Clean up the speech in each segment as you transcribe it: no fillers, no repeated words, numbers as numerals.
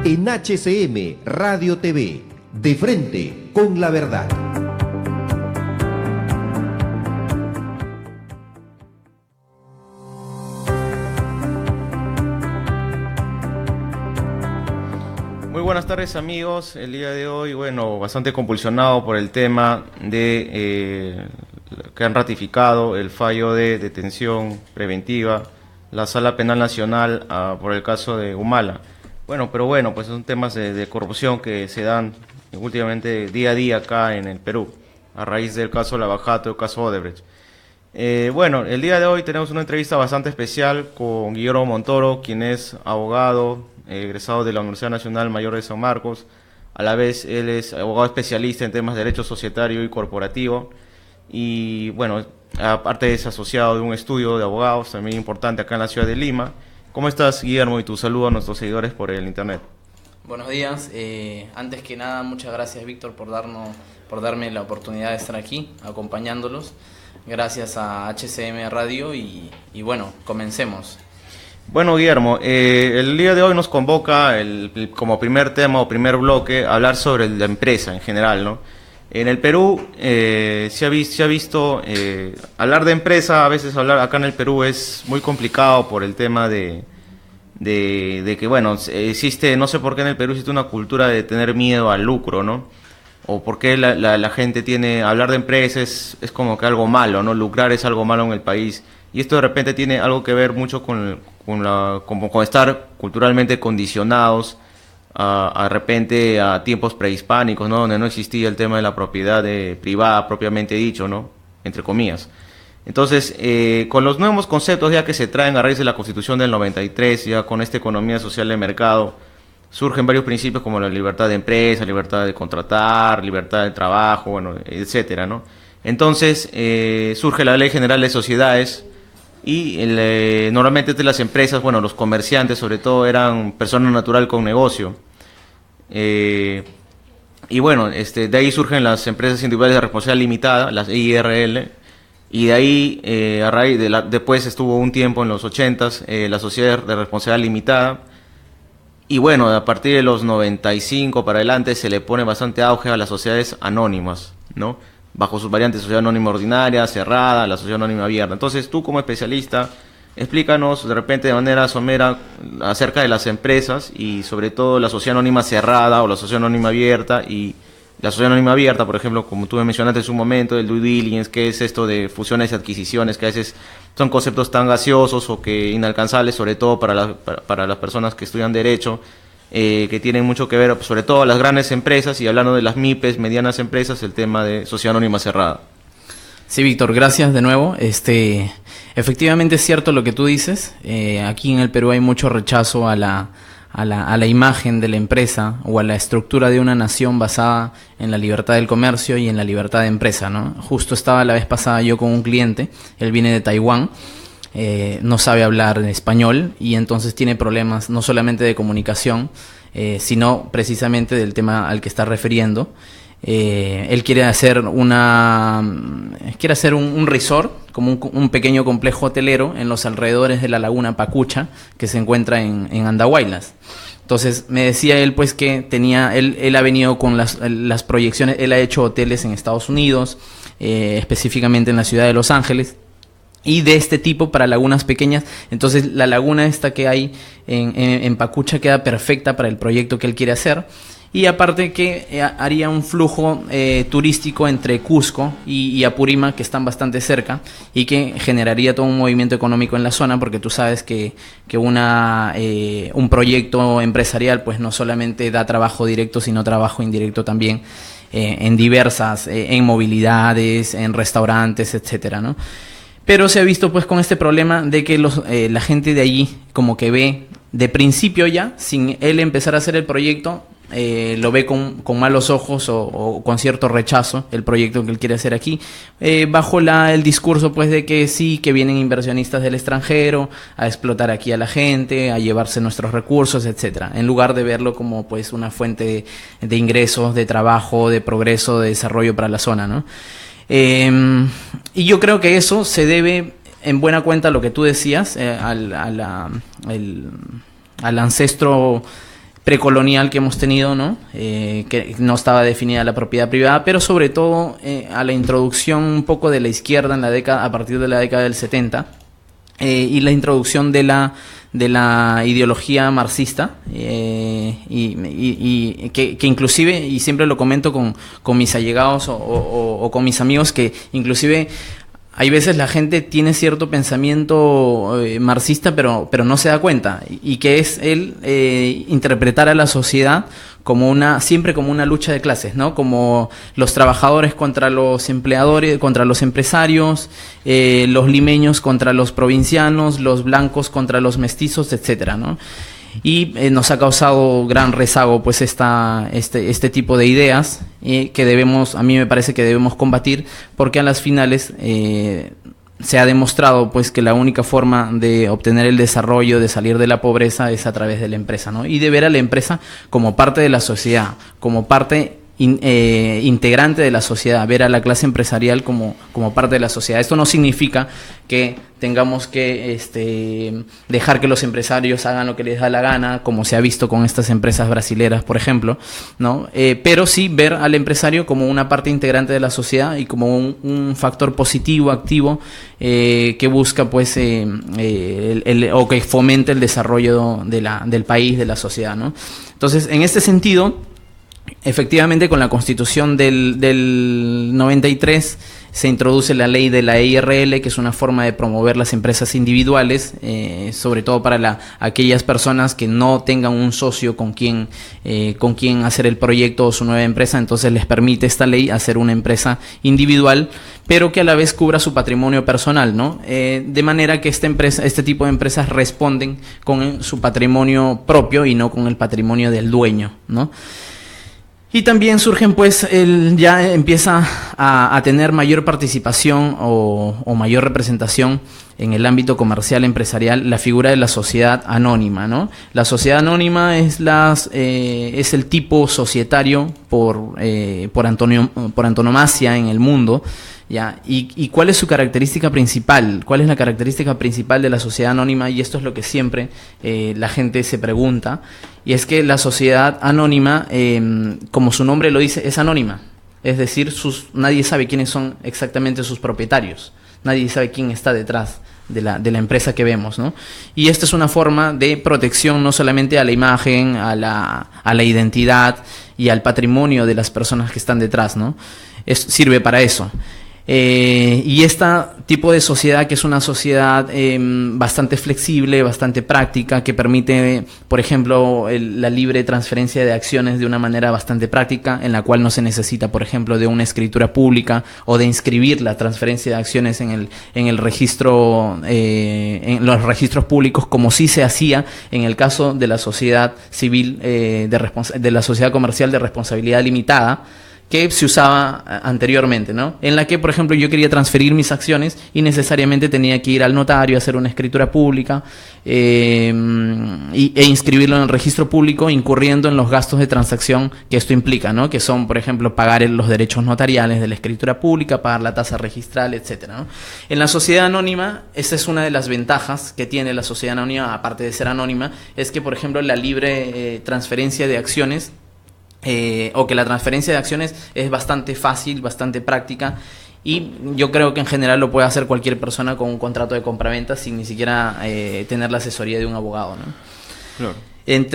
en HCM Radio TV, de frente con la verdad. Muy buenas tardes, amigos. El día de hoy, bastante compulsionado por el tema de que han ratificado el fallo de detención preventiva la Sala Penal Nacional por el caso de Humala. Pues son temas de corrupción que se dan últimamente día a día acá en el Perú, a raíz del caso Lavajato y el caso Odebrecht. El día de hoy tenemos una entrevista bastante especial con Guillermo Montoro, quien es abogado, egresado de la Universidad Nacional Mayor de San Marcos. A la vez, él es abogado especialista en temas de derecho societario y corporativo. Y aparte es asociado de un estudio de abogados también importante acá en la ciudad de Lima. ¿Cómo estás, Guillermo? Y tu saludo a nuestros seguidores por el internet. Buenos días. Antes que nada, muchas gracias, Víctor, por darme la oportunidad de estar aquí acompañándolos. Gracias a HCM Radio y comencemos. Bueno, Guillermo, el día de hoy nos convoca como primer tema o primer bloque a hablar sobre la empresa en general, ¿no? En el Perú se ha visto hablar de empresa, a veces hablar acá en el Perú es muy complicado por el tema de que existe, no sé por qué en el Perú existe una cultura de tener miedo al lucro, ¿no? O por qué la gente hablar de empresas es como que algo malo, ¿no? Lucrar es algo malo en el país. Y esto de repente tiene algo que ver mucho con estar culturalmente condicionados de repente a tiempos prehispánicos, ¿no? Donde no existía el tema de la propiedad privada propiamente dicho, ¿no? Entre comillas. Entonces, con los nuevos conceptos ya que se traen a raíz de la Constitución del 93, ya con esta economía social de mercado, surgen varios principios como la libertad de empresa, libertad de contratar, libertad de trabajo, etcétera, ¿no? Entonces, surge la Ley General de Sociedades y normalmente de las empresas, los comerciantes sobre todo eran personas natural con negocio. De ahí surgen las empresas individuales de responsabilidad limitada, las IRL, y de ahí, después estuvo un tiempo en los 80s, la sociedad de responsabilidad limitada, y a partir de los 95 para adelante se le pone bastante auge a las sociedades anónimas, ¿no? Bajo sus variantes, sociedad anónima ordinaria, cerrada, la sociedad anónima abierta. Entonces, tú como especialista, explícanos de repente de manera somera acerca de las empresas y sobre todo la sociedad anónima cerrada o la sociedad anónima abierta. Y la sociedad anónima abierta, por ejemplo, como tú me mencionaste en un momento, el due diligence, que es esto de fusiones y adquisiciones, que a veces son conceptos tan gaseosos o que inalcanzables, sobre todo para las personas que estudian Derecho, que tienen mucho que ver, sobre todo las grandes empresas, y hablando de las MIPES, medianas empresas, el tema de sociedad anónima cerrada. Sí, Víctor, gracias de nuevo. Efectivamente es cierto lo que tú dices. Aquí en el Perú hay mucho rechazo a la imagen de la empresa o a la estructura de una nación basada en la libertad del comercio y en la libertad de empresa, ¿no? Justo estaba la vez pasada yo con un cliente, él viene de Taiwán. No sabe hablar español y entonces tiene problemas no solamente de comunicación, sino precisamente del tema al que está refiriendo. Él quiere hacer un resort, como un pequeño complejo hotelero en los alrededores de la laguna Pacucha, que se encuentra en Andahuaylas. Entonces me decía él pues que él ha venido con las proyecciones, él ha hecho hoteles en Estados Unidos, específicamente en la ciudad de Los Ángeles, y de este tipo para lagunas pequeñas. Entonces la laguna esta que hay en Pacucha queda perfecta para el proyecto que él quiere hacer, y aparte que haría un flujo turístico entre Cusco y Apurímac, que están bastante cerca, y que generaría todo un movimiento económico en la zona, porque tú sabes que un proyecto empresarial pues no solamente da trabajo directo, sino trabajo indirecto también, en movilidades, en restaurantes, etcétera, ¿no? Pero se ha visto pues con este problema de que la gente de allí como que ve de principio ya, sin él empezar a hacer el proyecto, lo ve con malos ojos o con cierto rechazo el proyecto que él quiere hacer aquí, bajo el discurso pues de que sí, que vienen inversionistas del extranjero a explotar aquí a la gente, a llevarse nuestros recursos, etcétera, en lugar de verlo como pues una fuente de ingresos, de trabajo, de progreso, de desarrollo para la zona, ¿no? Y yo creo que eso se debe en buena cuenta a lo que tú decías, al ancestro precolonial que hemos tenido, ¿no? Que no estaba definida la propiedad privada, pero sobre todo a la introducción un poco de la izquierda a partir de la década del 70, y la introducción de la ideología marxista, y que inclusive, y siempre lo comento con mis allegados o con mis amigos, que inclusive hay veces la gente tiene cierto pensamiento marxista, pero no se da cuenta, y que es el interpretar a la sociedad siempre como una lucha de clases, ¿no? Como los trabajadores contra los empleadores, contra los empresarios, los limeños contra los provincianos, los blancos contra los mestizos, etcétera, ¿no? Y nos ha causado gran rezago, pues, este tipo de ideas, que a mí me parece que debemos combatir, porque a las finales se ha demostrado, pues, que la única forma de obtener el desarrollo, de salir de la pobreza, es a través de la empresa, ¿no? Y de ver a la empresa como parte de la sociedad, como parte integrante de la sociedad, ver a la clase empresarial como parte de la sociedad. Esto no significa que tengamos que dejar que los empresarios hagan lo que les da la gana, como se ha visto con estas empresas brasileras, por ejemplo, ¿no? Pero sí ver al empresario como una parte integrante de la sociedad y como un factor positivo, activo, que busca, pues, o que fomente el desarrollo del país, de la sociedad, ¿no? Entonces, en este sentido, efectivamente, con la Constitución del 93 se introduce la ley de la IRL, que es una forma de promover las empresas individuales, sobre todo para aquellas personas que no tengan un socio con quien hacer el proyecto o su nueva empresa. Entonces les permite esta ley hacer una empresa individual, pero que a la vez cubra su patrimonio personal, ¿no? De manera que este tipo de empresas responden con su patrimonio propio y no con el patrimonio del dueño, ¿no? Y también surgen, pues, ya empieza a tener mayor participación o mayor representación en el ámbito comercial empresarial la figura de la sociedad anónima, ¿no? La sociedad anónima es el tipo societario por antonomasia en el mundo, ¿ya? ¿Y cuál es su característica principal? ¿Cuál es la característica principal de la sociedad anónima? Y esto es lo que siempre la gente se pregunta, y es que la sociedad anónima, como su nombre lo dice, es anónima. Es decir, nadie sabe quiénes son exactamente sus propietarios, nadie sabe quién está detrás de la empresa que vemos, ¿no? Y esta es una forma de protección no solamente a la imagen, a la identidad y al patrimonio de las personas que están detrás, ¿no? Sirve para eso. Y este tipo de sociedad, que es una sociedad bastante flexible, bastante práctica, que permite, por ejemplo, la libre transferencia de acciones de una manera bastante práctica, en la cual no se necesita, por ejemplo, de una escritura pública o de inscribir la transferencia de acciones en el registro, en los registros públicos, como sí se hacía en el caso de la sociedad civil, de la sociedad comercial de responsabilidad limitada, que se usaba anteriormente, ¿no? En la que, por ejemplo, yo quería transferir mis acciones y necesariamente tenía que ir al notario, hacer una escritura pública e inscribirlo en el registro público, incurriendo en los gastos de transacción que esto implica, ¿no? Que son, por ejemplo, pagar los derechos notariales de la escritura pública, pagar la tasa registral, etcétera, ¿no? En la sociedad anónima, esa es una de las ventajas que tiene la sociedad anónima, aparte de ser anónima, es que, por ejemplo, la libre transferencia de acciones, o que la transferencia de acciones es bastante fácil, bastante práctica, y yo creo que en general lo puede hacer cualquier persona con un contrato de compraventa sin ni siquiera tener la asesoría de un abogado, ¿no? Claro. En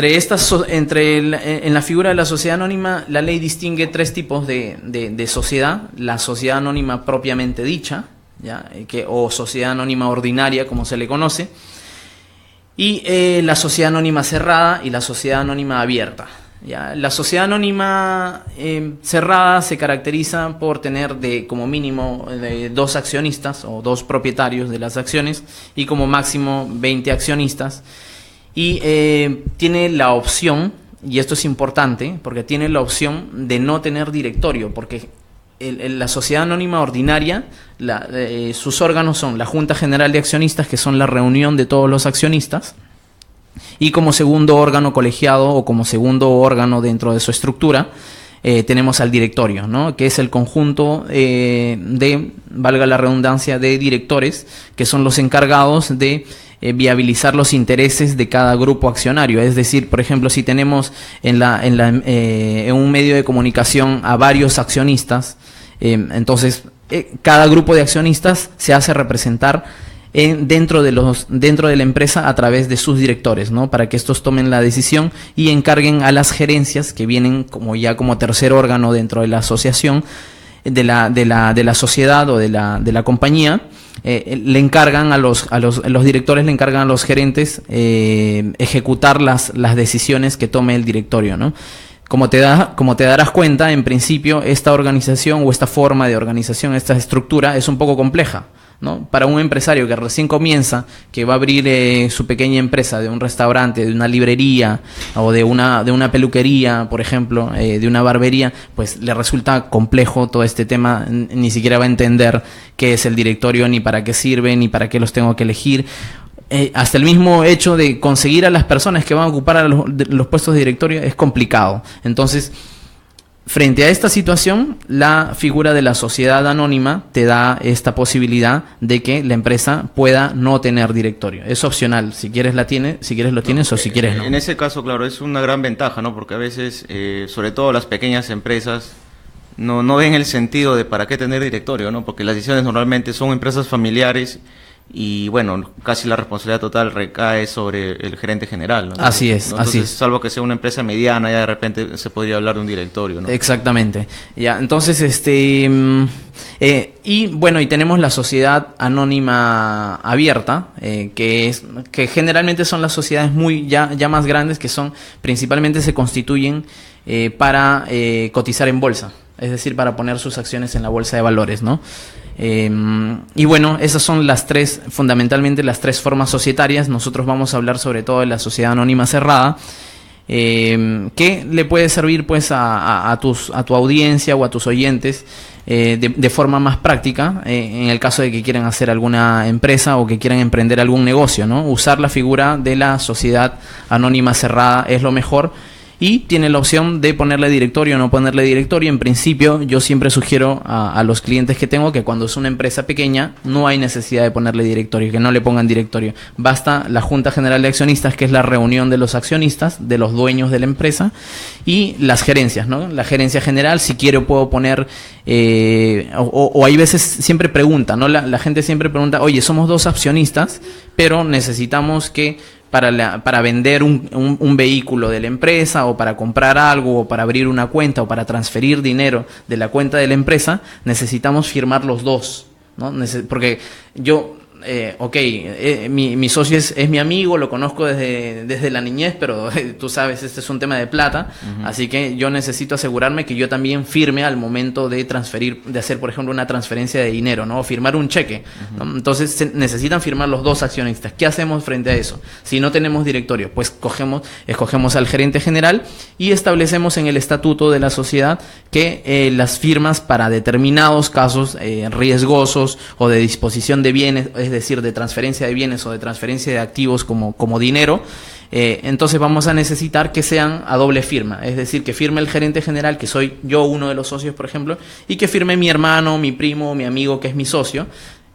la figura de la sociedad anónima, la ley distingue tres tipos de sociedad: la sociedad anónima propiamente dicha, ¿ya? O sociedad anónima ordinaria, como se le conoce, y la sociedad anónima cerrada y la sociedad anónima abierta. Ya, la sociedad anónima cerrada se caracteriza por tener como mínimo 2 accionistas o 2 propietarios de las acciones, y como máximo 20 accionistas, y tiene la opción, y esto es importante, porque tiene la opción de no tener directorio, porque la sociedad anónima ordinaria, sus órganos son la Junta General de Accionistas, que son la reunión de todos los accionistas, y como segundo órgano colegiado o como segundo órgano dentro de su estructura tenemos al directorio, ¿no? Que es el conjunto valga la redundancia, de directores, que son los encargados de viabilizar los intereses de cada grupo accionario. Es decir, por ejemplo, si tenemos en un medio de comunicación a varios accionistas, entonces cada grupo de accionistas se hace representar dentro de la empresa a través de sus directores, ¿no? Para que estos tomen la decisión y encarguen a las gerencias, que vienen como tercer órgano dentro de la asociación, de la sociedad o de la compañía. Le encargan los directores, le encargan a los gerentes ejecutar las decisiones que tome el directorio, ¿no? Como te darás cuenta, en principio, esta organización o esta forma de organización, esta estructura es un poco compleja, ¿no? Para un empresario que recién comienza, que va a abrir su pequeña empresa de un restaurante, de una librería o de una peluquería, por ejemplo, de una barbería, pues le resulta complejo todo este tema. Ni siquiera va a entender qué es el directorio, ni para qué sirve, ni para qué los tengo que elegir. Hasta el mismo hecho de conseguir a las personas que van a ocupar los puestos de directorio es complicado. Entonces, frente a esta situación, la figura de la sociedad anónima te da esta posibilidad de que la empresa pueda no tener directorio. Es opcional, si quieres lo tienes o si quieres no. En ese caso, claro, es una gran ventaja, ¿no? Porque a veces, sobre todo las pequeñas empresas, no ven el sentido de para qué tener directorio, ¿no? Porque las decisiones normalmente son empresas familiares y, bueno, casi la responsabilidad total recae sobre el gerente general, ¿no? Así es, Entonces, así es. salvo que sea una empresa mediana, ya de repente se podría hablar de un directorio, ¿no? Exactamente. Ya, entonces, y bueno, y tenemos la sociedad anónima abierta, que generalmente son las sociedades ya más grandes, que principalmente se constituyen para cotizar en bolsa, es decir, para poner sus acciones en la bolsa de valores, ¿no? Y bueno, esas son fundamentalmente las tres formas societarias. Nosotros vamos a hablar sobre todo de la sociedad anónima cerrada, que le puede servir pues a tu audiencia o a tus oyentes de forma más práctica, en el caso de que quieran hacer alguna empresa o que quieran emprender algún negocio, ¿no? Usar la figura de la sociedad anónima cerrada es lo mejor. Y tiene la opción de ponerle directorio o no ponerle directorio. En principio, yo siempre sugiero a los clientes que tengo que cuando es una empresa pequeña no hay necesidad de ponerle directorio, que no le pongan directorio. Basta la Junta General de Accionistas, que es la reunión de los accionistas, de los dueños de la empresa, y las gerencias, ¿no? La gerencia general, si quiero puedo poner, o hay veces siempre pregunta, ¿no? La gente siempre pregunta, oye, somos 2 accionistas, pero necesitamos que para vender un vehículo de la empresa, o para comprar algo, o para abrir una cuenta, o para transferir dinero de la cuenta de la empresa, necesitamos firmar los dos, ¿no? Porque yo, mi socio es mi amigo, lo conozco desde la niñez, pero tú sabes, este es un tema de plata, así que yo necesito asegurarme que yo también firme al momento de hacer, por ejemplo, una transferencia de dinero, ¿no? O firmar un cheque, ¿no? Entonces necesitan firmar los 2 accionistas. ¿Qué hacemos frente a eso? Si no tenemos directorio, pues escogemos al gerente general y establecemos en el estatuto de la sociedad que las firmas para determinados casos riesgosos o de disposición de bienes, es decir, de transferencia de bienes o de transferencia de activos como dinero, entonces vamos a necesitar que sean a doble firma, es decir, que firme el gerente general, que soy yo, uno de los socios, por ejemplo, y que firme mi hermano, mi primo, mi amigo, que es mi socio,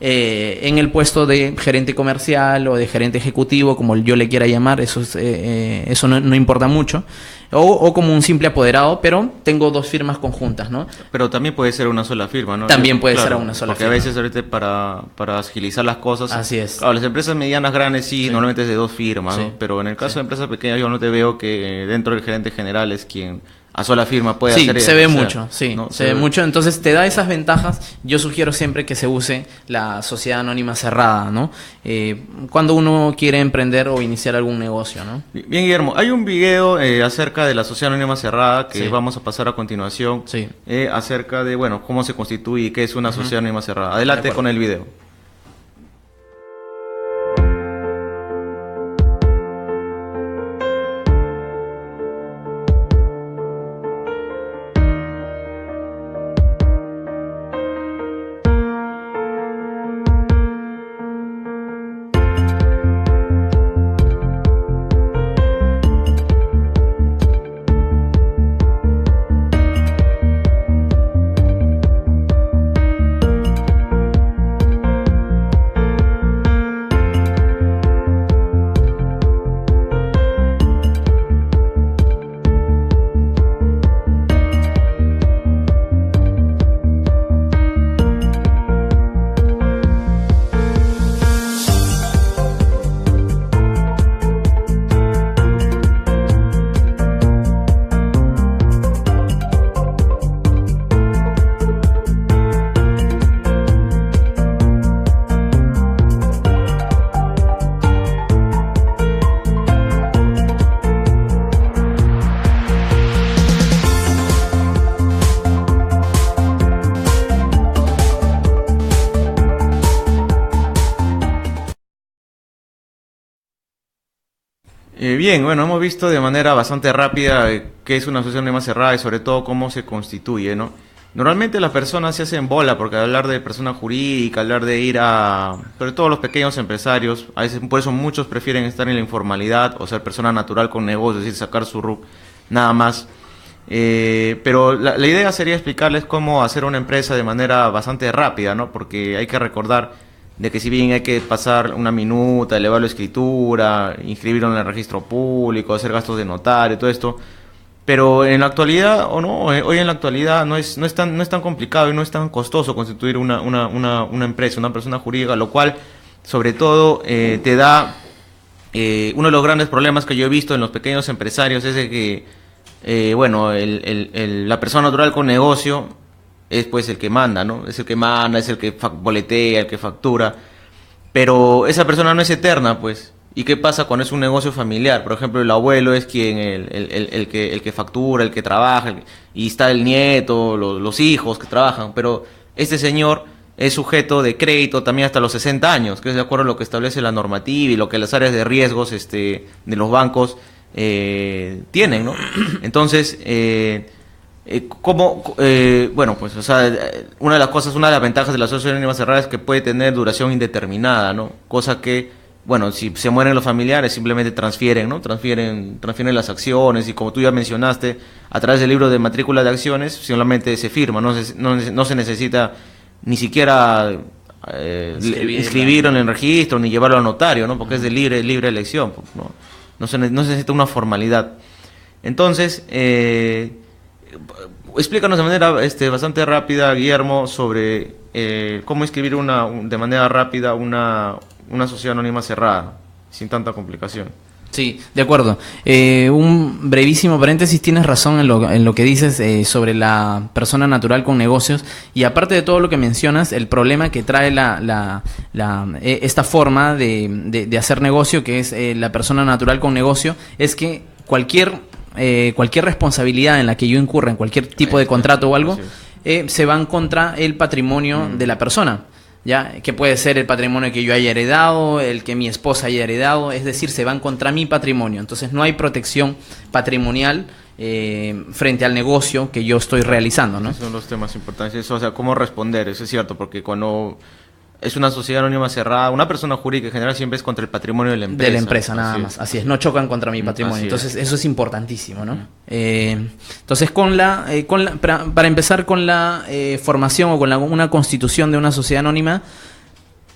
en el puesto de gerente comercial o de gerente ejecutivo, como yo le quiera llamar. Eso no importa mucho, o como un simple apoderado, pero tengo 2 firmas conjuntas, ¿no? Pero también puede ser una sola firma, ¿no? También puede Claro, ser una sola porque firma. a veces ahorita para agilizar las cosas, Así es. claro, las empresas medianas, grandes sí, normalmente es de 2 firmas, ¿no? Sí. Pero en el caso de empresas pequeñas yo no te veo que dentro del gerente general es quien a sola firma puede hacer. Sí, se ve o sea, mucho, sí, ¿no? se ve mucho. Entonces te da esas ventajas. Yo sugiero siempre que se use la sociedad anónima cerrada, ¿no? Cuando uno quiere emprender o iniciar algún negocio, ¿no? Bien, Guillermo, hay un video acerca de la sociedad anónima cerrada que Sí. vamos a pasar a continuación, Sí. acerca de, bueno, cómo se constituye y qué es una sociedad anónima cerrada. Adelante con el video. Bien, bueno, hemos visto de manera bastante rápida qué es una asociación anónima cerrada y sobre todo cómo se constituye, ¿no? Normalmente las personas se hacen bola porque hablar de persona jurídica, hablar de ir a... sobre todo los pequeños empresarios, a veces por eso muchos prefieren estar en la informalidad o ser persona natural con negocio, es decir, sacar su RUC, nada más. Pero la idea sería explicarles cómo hacer una empresa de manera bastante rápida, ¿no? Porque hay que recordar de que si bien hay que pasar una minuta, elevar la escritura, inscribirlo en el registro público, hacer gastos de notario, todo esto, pero en la actualidad, o no, hoy en la actualidad no es tan complicado y no es tan costoso constituir una empresa, una persona jurídica, lo cual sobre todo te da uno de los grandes problemas que yo he visto en los pequeños empresarios es de que bueno, la persona natural con negocio es pues el que manda, ¿no? Es el que manda, es el que boletea, el que factura, pero esa persona no es eterna, pues. ¿Y qué pasa cuando es un negocio familiar? Por ejemplo, el abuelo es quien el que factura, el que trabaja, y está el nieto, los hijos que trabajan, pero este señor es sujeto de crédito también hasta los 60 años, que es de acuerdo a lo que establece la normativa y lo que las áreas de riesgos de los bancos tienen, ¿no? Entonces, bueno, pues, o sea, una de las ventajas de la asociación anónima cerrada es que puede tener duración indeterminada, ¿no? Cosa que, bueno, si se mueren los familiares, simplemente transfieren, ¿no? Transfieren las acciones y como tú ya mencionaste, a través del libro de matrícula de acciones, solamente se firma, no se necesita ni siquiera inscribirlo en el registro, ni llevarlo al notario, ¿no? Porque es de libre elección, ¿no? No se necesita una formalidad. Entonces, explícanos de manera bastante rápida, Guillermo, sobre cómo escribir de manera rápida una sociedad anónima cerrada, sin tanta complicación. Sí, de acuerdo. Un brevísimo paréntesis, tienes razón en lo que dices sobre la persona natural con negocios, y aparte de todo lo que mencionas, el problema que trae esta forma de hacer negocio, que es la persona natural con negocio, es que cualquier responsabilidad en la que yo incurra en cualquier tipo de contrato o algo, se van contra el patrimonio de la persona, ¿ya? Que puede ser el patrimonio que yo haya heredado, el que mi esposa haya heredado, es decir, se van contra mi patrimonio. Entonces no hay protección patrimonial frente al negocio que yo estoy realizando, ¿no? Esos son los temas importantes. O sea, cómo responder, eso es cierto, porque cuando es una sociedad anónima cerrada, una persona jurídica en general siempre es contra el patrimonio de la empresa. De la empresa, nada más. Así es, no chocan contra mi patrimonio. Entonces, eso es importantísimo, ¿no? Entonces, para empezar con la formación o con una constitución de una sociedad anónima,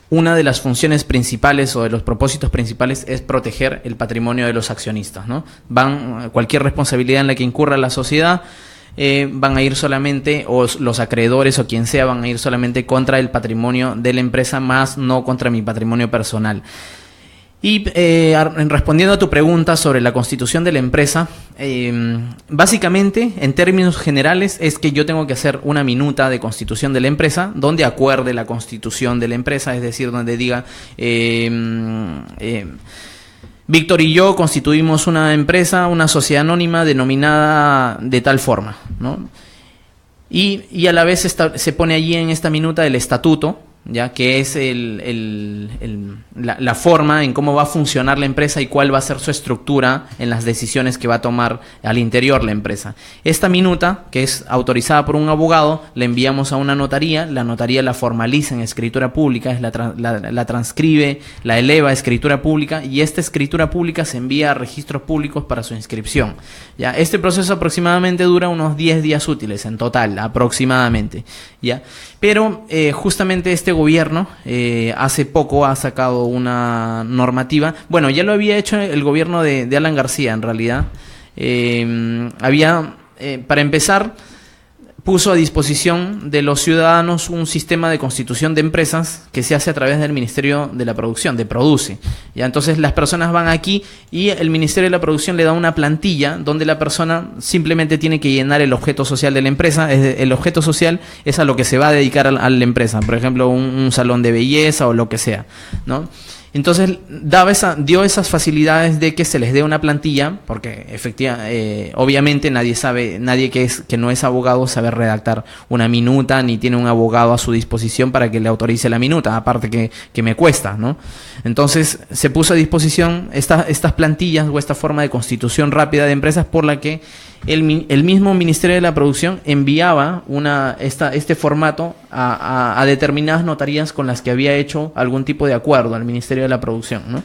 una de las funciones principales o de los propósitos principales es proteger el patrimonio de los accionistas, ¿no? Cualquier responsabilidad en la que incurra la sociedad, van a ir solamente, o los acreedores o quien sea, van a ir solamente contra el patrimonio de la empresa, más no contra mi patrimonio personal. Y respondiendo a tu pregunta sobre la constitución de la empresa, básicamente, en términos generales, es que yo tengo que hacer una minuta de constitución de la empresa, donde acuerde la constitución de la empresa, es decir, donde diga... Víctor y yo constituimos una empresa, una sociedad anónima denominada de tal forma, ¿no? Y a la vez se pone allí en esta minuta el estatuto, ya que es la forma en cómo va a funcionar la empresa y cuál va a ser su estructura en las decisiones que va a tomar al interior la empresa. Esta minuta, que es autorizada por un abogado, la enviamos a una notaría, la notaría la formaliza en escritura pública, la transcribe, la eleva a escritura pública, y esta escritura pública se envía a registros públicos para su inscripción. ¿Ya? Este proceso aproximadamente dura unos 10 días útiles en total, aproximadamente, ¿ya? Pero justamente este gobierno hace poco ha sacado una normativa. Bueno, ya lo había hecho el gobierno de Alan García, en realidad. Para empezar, puso a disposición de los ciudadanos un sistema de constitución de empresas que se hace a través del Ministerio de la Producción, de Produce. ¿Ya? Entonces las personas van aquí y el Ministerio de la Producción le da una plantilla donde la persona simplemente tiene que llenar el objeto social de la empresa. El objeto social es a lo que se va a dedicar a la empresa, por ejemplo, un salón de belleza o lo que sea, ¿no? Entonces dio esas facilidades de que se les dé una plantilla, porque efectivamente, obviamente nadie que no es abogado sabe redactar una minuta, ni tiene un abogado a su disposición para que le autorice la minuta, aparte que me cuesta, ¿no? Entonces se puso a disposición estas plantillas o esta forma de constitución rápida de empresas por la que el mismo Ministerio de la Producción enviaba este formato a determinadas notarías con las que había hecho algún tipo de acuerdo al Ministerio de la Producción, ¿no?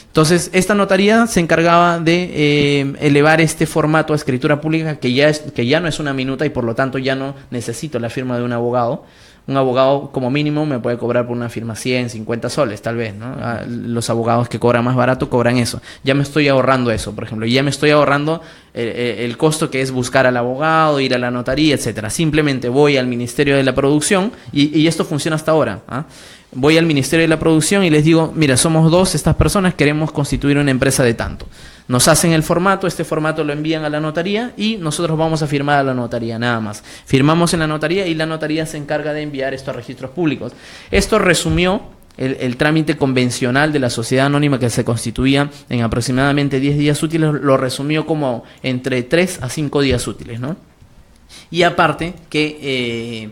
Entonces, esta notaría se encargaba de elevar este formato a escritura pública que ya no es una minuta y por lo tanto ya no necesito la firma de un abogado. Un abogado como mínimo me puede cobrar por una firma 100, 50 soles tal vez, ¿no? Los abogados que cobran más barato cobran eso. Ya me estoy ahorrando eso, por ejemplo. Ya me estoy ahorrando el costo que es buscar al abogado, ir a la notaría, etcétera. Simplemente voy al Ministerio de la Producción y esto funciona hasta ahora, ¿ah? Voy al Ministerio de la Producción y les digo, mira, somos estas personas, queremos constituir una empresa de tanto. Nos hacen el formato, este formato lo envían a la notaría y nosotros vamos a firmar a la notaría, nada más. Firmamos en la notaría y la notaría se encarga de enviar esto a registros públicos. Esto resumió el trámite convencional de la sociedad anónima que se constituía en aproximadamente 10 días útiles, lo resumió como entre 3 a 5 días útiles, ¿no? Y aparte que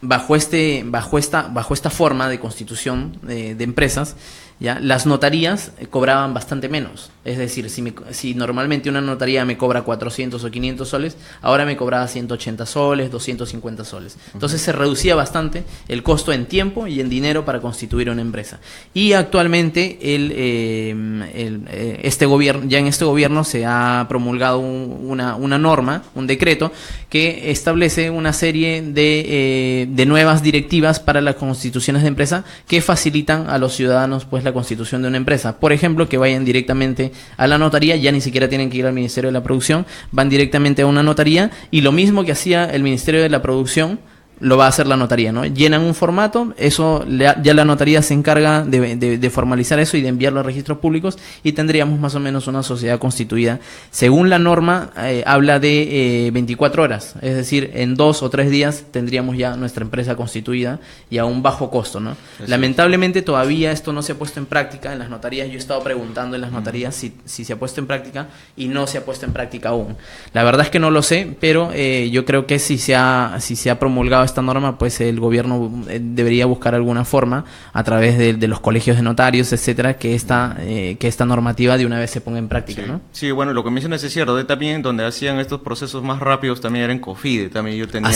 bajo esta forma de constitución de empresas, ¿ya? Las notarías cobraban bastante menos. Es decir, si normalmente una notaría me cobra 400 o 500 soles, ahora me cobraba 180 soles, 250 soles. Entonces se reducía bastante el costo en tiempo y en dinero para constituir una empresa. Y actualmente este gobierno se ha promulgado una norma, un decreto, que establece una serie de nuevas directivas para las constituciones de empresa que facilitan a los ciudadanos pues la constitución de una empresa. Por ejemplo, que vayan directamente a la notaría, ya ni siquiera tienen que ir al Ministerio de la Producción, van directamente a una notaría y lo mismo que hacía el Ministerio de la Producción lo va a hacer la notaría, ¿no? Llenan un formato, eso ya la notaría se encarga de formalizar eso y de enviarlo a registros públicos y tendríamos más o menos una sociedad constituida. Según la norma, habla de 24 horas, es decir, en 2 o 3 días tendríamos ya nuestra empresa constituida y a un bajo costo, ¿no? Lamentablemente todavía esto no se ha puesto en práctica en las notarías. Yo he estado preguntando en las notarías si se ha puesto en práctica y no se ha puesto en práctica aún. La verdad es que no lo sé, pero yo creo que si se ha promulgado esta norma, pues el gobierno debería buscar alguna forma a través de los colegios de notarios, etcétera, que esta normativa de una vez se ponga en práctica, sí, ¿no? Sí, bueno, lo que mencionas es cierto. También donde hacían estos procesos más rápidos también era en COFIDE. También yo tenía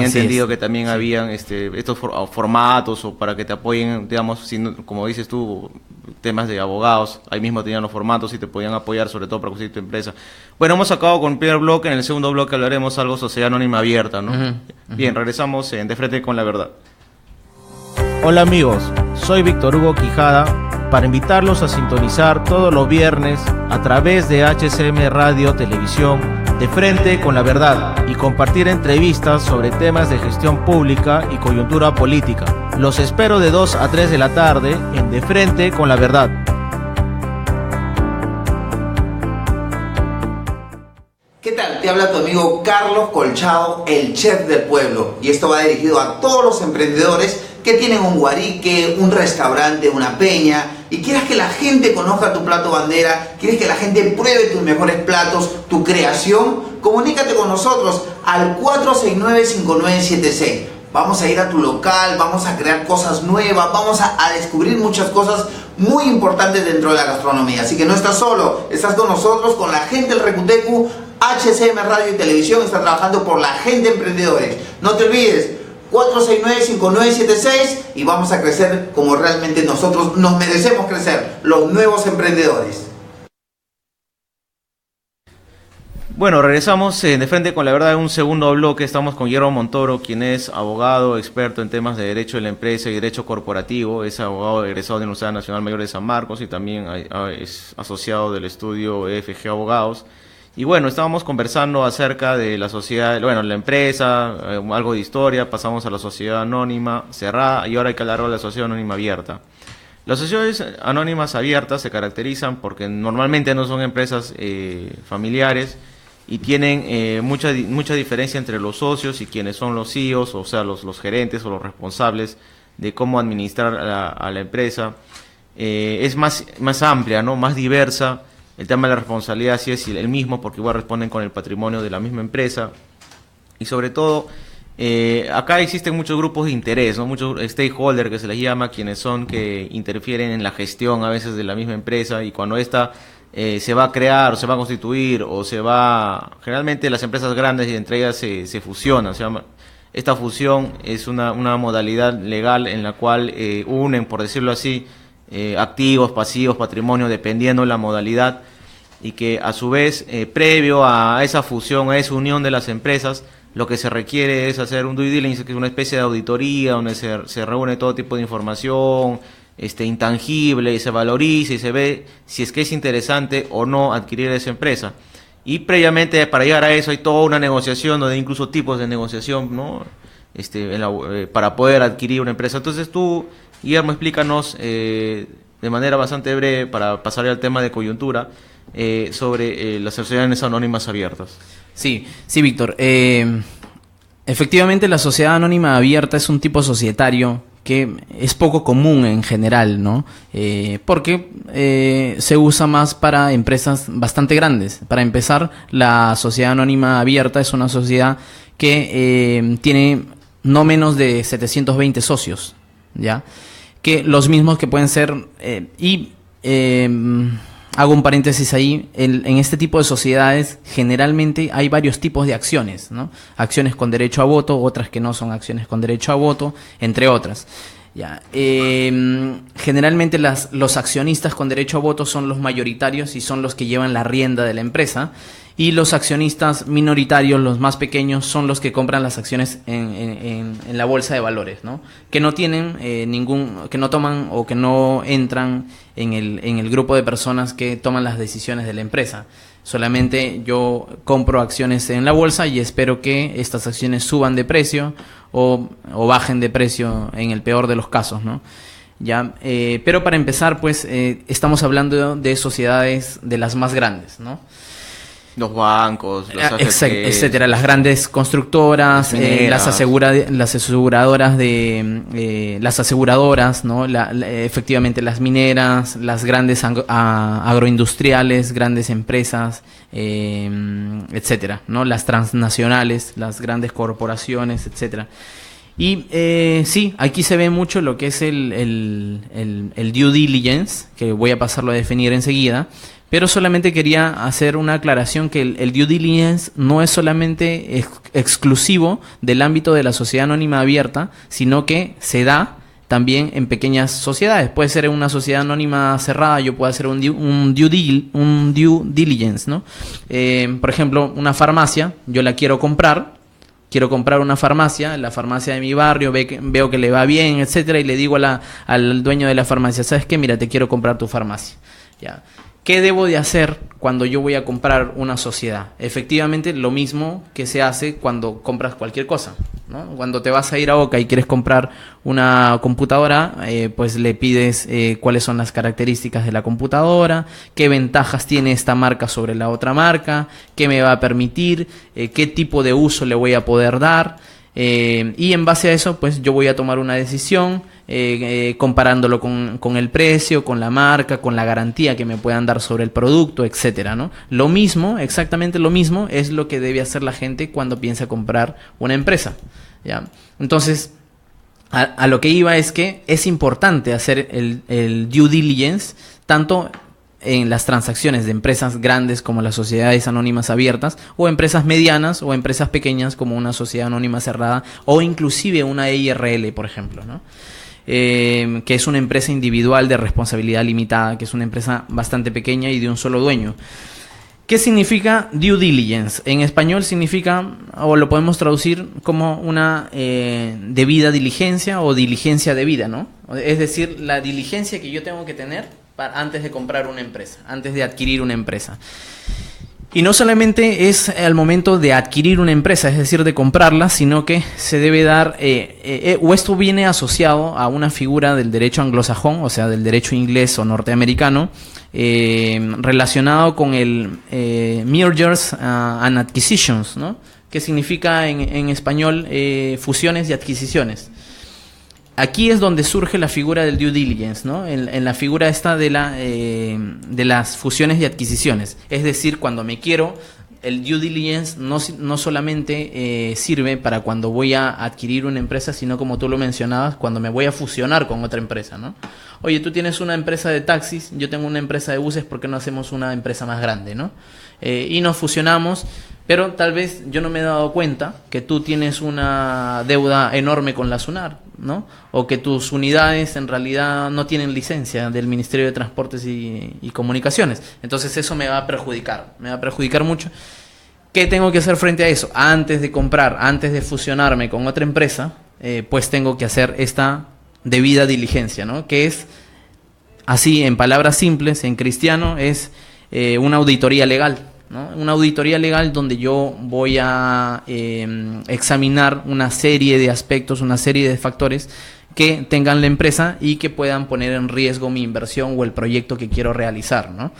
entendido que también habían estos formatos o para que te apoyen, digamos, como dices tú, temas de abogados. Ahí mismo tenían los formatos y te podían apoyar, sobre todo para conseguir tu empresa. Bueno, hemos acabado con el primer bloque. En el segundo bloque hablaremos algo sociedad anónima abierta, ¿no? Bien, regresamos en De Frente con la Verdad. Hola amigos, soy Víctor Hugo Quijada para invitarlos a sintonizar todos los viernes a través de HCM Radio Televisión De Frente con la Verdad y compartir entrevistas sobre temas de gestión pública y coyuntura política. Los espero de 2 a 3 de la tarde en De Frente con la Verdad. ¿Qué tal? Te habla tu amigo Carlos Colchado, el chef del pueblo. Y esto va dirigido a todos los emprendedores que tienen un guarique, un restaurante, una peña y quieres que la gente conozca tu plato bandera, quieres que la gente pruebe tus mejores platos, tu creación, comunícate con nosotros al 469-5976. Vamos a ir a tu local, vamos a crear cosas nuevas, vamos a descubrir muchas cosas muy importantes dentro de la gastronomía. Así que no estás solo, estás con nosotros, con la gente del Recutecu. HCM Radio y Televisión está trabajando por la gente emprendedores. No te olvides, 469-5976 y vamos a crecer como realmente nosotros nos merecemos crecer, los nuevos emprendedores. Bueno, regresamos De Frente con la Verdad en un segundo bloque. Estamos con Guillermo Montoro, quien es abogado, experto en temas de derecho de la empresa y derecho corporativo. Es abogado egresado de la Universidad Nacional Mayor de San Marcos y también es asociado del estudio EFG Abogados. Y bueno, estábamos conversando acerca de la sociedad, bueno, la empresa, algo de historia, pasamos a la sociedad anónima cerrada y ahora hay que hablar de la sociedad anónima abierta. Las sociedades anónimas abiertas se caracterizan porque normalmente no son empresas familiares y tienen mucha diferencia entre los socios y quienes son los CEOs, o sea, los gerentes o los responsables de cómo administrar a la empresa. es más amplia, ¿no? Más diversa. El tema de la responsabilidad sí es el mismo, porque igual responden con el patrimonio de la misma empresa. Y sobre todo, acá existen muchos grupos de interés, ¿no? Muchos stakeholders que se les llama, quienes son que interfieren en la gestión a veces de la misma empresa, y cuando esta se va a crear, o se va a constituir, o generalmente las empresas grandes y entre ellas se fusionan. Esta fusión es una modalidad legal en la cual unen, por decirlo así, activos, pasivos, patrimonio, dependiendo de la modalidad, y que a su vez, previo a esa fusión, a esa unión de las empresas, lo que se requiere es hacer un due diligence, que es una especie de auditoría donde se reúne todo tipo de información intangible, y se valoriza y se ve si es que es interesante o no adquirir esa empresa. Y previamente, para llegar a eso, hay toda una negociación, donde hay incluso tipos de negociación, ¿no? Para poder adquirir una empresa. Entonces tú, Guillermo, explícanos de manera bastante breve, para pasar al tema de coyuntura, sobre las sociedades anónimas abiertas. Sí, Víctor. Efectivamente, la sociedad anónima abierta es un tipo societario que es poco común en general, ¿no? Porque se usa más para empresas bastante grandes. Para empezar, la sociedad anónima abierta es una sociedad que tiene no menos de 720 socios, ¿ya? Que los mismos que pueden ser... hago un paréntesis ahí, en este tipo de sociedades generalmente hay varios tipos de acciones, ¿no? Acciones con derecho a voto, otras que no son acciones con derecho a voto, entre otras. Ya. Generalmente los accionistas con derecho a voto son los mayoritarios y son los que llevan la rienda de la empresa, y los accionistas minoritarios, los más pequeños, son los que compran las acciones en la bolsa de valores, ¿no? Que no tienen que no toman o que no entran en el grupo de personas que toman las decisiones de la empresa. Solamente yo compro acciones en la bolsa y espero que estas acciones suban de precio o bajen de precio en el peor de los casos, ¿no? Ya, pero para empezar, pues estamos hablando de sociedades de las más grandes, ¿no? Los bancos, los AFP, etcétera, las grandes constructoras, las aseguradoras, ¿no? Efectivamente las mineras, las grandes agroindustriales, grandes empresas, etcétera, ¿no? Las transnacionales, las grandes corporaciones, etcétera. Y sí, aquí se ve mucho lo que es el due diligence, que voy a pasarlo a definir enseguida. Pero solamente quería hacer una aclaración, que el due diligence no es solamente exclusivo del ámbito de la sociedad anónima abierta, sino que se da también en pequeñas sociedades. Puede ser en una sociedad anónima cerrada, yo puedo hacer un due diligence, ¿no? Por ejemplo, una farmacia, yo la quiero comprar una farmacia, la farmacia de mi barrio, veo que le va bien, etcétera, y le digo al dueño de la farmacia, ¿sabes qué? Mira, te quiero comprar tu farmacia. Ya. ¿Qué debo de hacer cuando yo voy a comprar una sociedad? Efectivamente, lo mismo que se hace cuando compras cualquier cosa, ¿no? Cuando te vas a ir a Oca y quieres comprar una computadora, pues le pides cuáles son las características de la computadora, qué ventajas tiene esta marca sobre la otra marca, qué me va a permitir, qué tipo de uso le voy a poder dar. Y en base a eso, pues yo voy a tomar una decisión, comparándolo con el precio, con la marca, con la garantía que me puedan dar sobre el producto, etcétera, ¿no? Lo mismo, exactamente lo mismo, es lo que debe hacer la gente cuando piensa comprar una empresa, ¿ya? Entonces, a lo que iba es que es importante hacer el due diligence, tanto en las transacciones de empresas grandes como las sociedades anónimas abiertas, o empresas medianas o empresas pequeñas como una sociedad anónima cerrada, o inclusive una EIRL, por ejemplo, ¿no? Que es una empresa individual de responsabilidad limitada, que es una empresa bastante pequeña y de un solo dueño. ¿Qué significa due diligence? En español significa, o lo podemos traducir como una debida diligencia o diligencia debida, ¿no? Es decir, la diligencia que yo tengo que tener antes de comprar una empresa, antes de adquirir una empresa. Y no solamente es al momento de adquirir una empresa, es decir, de comprarla, sino que se debe dar, o esto viene asociado a una figura del derecho anglosajón, o sea, del derecho inglés o norteamericano, relacionado con el mergers and acquisitions, ¿no? Que significa en español fusiones y adquisiciones. aquí es donde surge la figura del due diligence, ¿no? En la figura esta de las fusiones y adquisiciones. Es decir, cuando me quiero, el due diligence no solamente sirve para cuando voy a adquirir una empresa, sino como tú lo mencionabas, cuando me voy a fusionar con otra empresa, ¿no? Oye, tú tienes una empresa de taxis, yo tengo una empresa de buses, ¿por qué no hacemos una empresa más grande, ¿no? Y nos fusionamos, pero tal vez yo no me he dado cuenta que tú tienes una deuda enorme con la SUNAT, ¿no? O que tus unidades en realidad no tienen licencia del Ministerio de Transportes y Comunicaciones. Entonces eso me va a perjudicar mucho. ¿Qué tengo que hacer frente a eso? Antes de comprar, antes de fusionarme con otra empresa, pues tengo que hacer esta debida diligencia, ¿no? Que es, así en palabras simples, en cristiano, es una auditoría legal, ¿no? Una auditoría legal donde yo voy a examinar una serie de aspectos, una serie de factores que tengan la empresa y que puedan poner en riesgo mi inversión o el proyecto que quiero realizar, ¿no?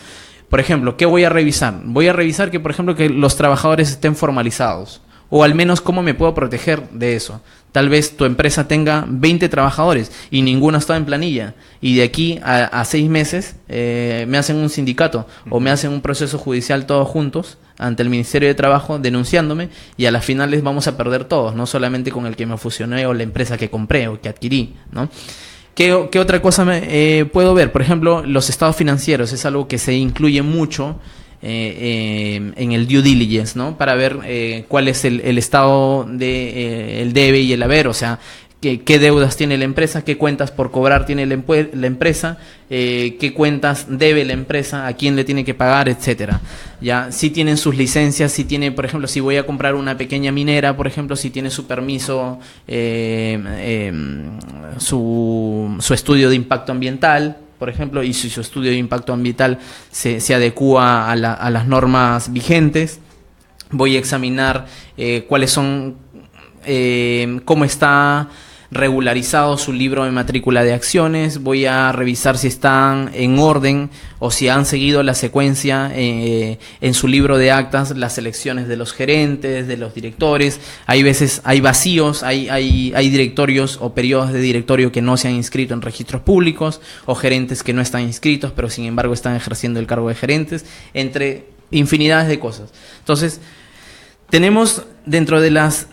Por ejemplo, ¿qué voy a revisar? Voy a revisar que, por ejemplo, que los trabajadores estén formalizados, o al menos cómo me puedo proteger de eso. Tal vez tu empresa tenga 20 trabajadores y ninguno está en planilla, y de aquí a 6 meses me hacen un sindicato o me hacen un proceso judicial todos juntos ante el Ministerio de Trabajo denunciándome, y a las finales vamos a perder todos, no solamente con el que me fusioné o la empresa que compré o que adquirí, ¿no? ¿Qué otra cosa puedo ver? Por ejemplo, los estados financieros es algo que se incluye mucho en el due diligence, ¿no? Para ver cuál es el estado de el debe y el haber, o sea, qué deudas tiene la empresa, qué cuentas por cobrar tiene la empresa, qué cuentas debe la empresa, a quién le tiene que pagar, etcétera. Ya, si tienen sus licencias, si tiene, por ejemplo, si voy a comprar una pequeña minera, por ejemplo, si tiene su permiso, su estudio de impacto ambiental, por ejemplo, y si su estudio de impacto ambiental se adecúa a las normas vigentes. Voy a examinar cuáles son, cómo está regularizado su libro de matrícula de acciones. Voy a revisar si están en orden o si han seguido la secuencia en su libro de actas, las elecciones de los gerentes, de los directores. Hay veces hay vacíos, hay directorios o periodos de directorio que no se han inscrito en registros públicos, o gerentes que no están inscritos pero sin embargo están ejerciendo el cargo de gerentes, entre infinidades de cosas. Entonces, tenemos dentro de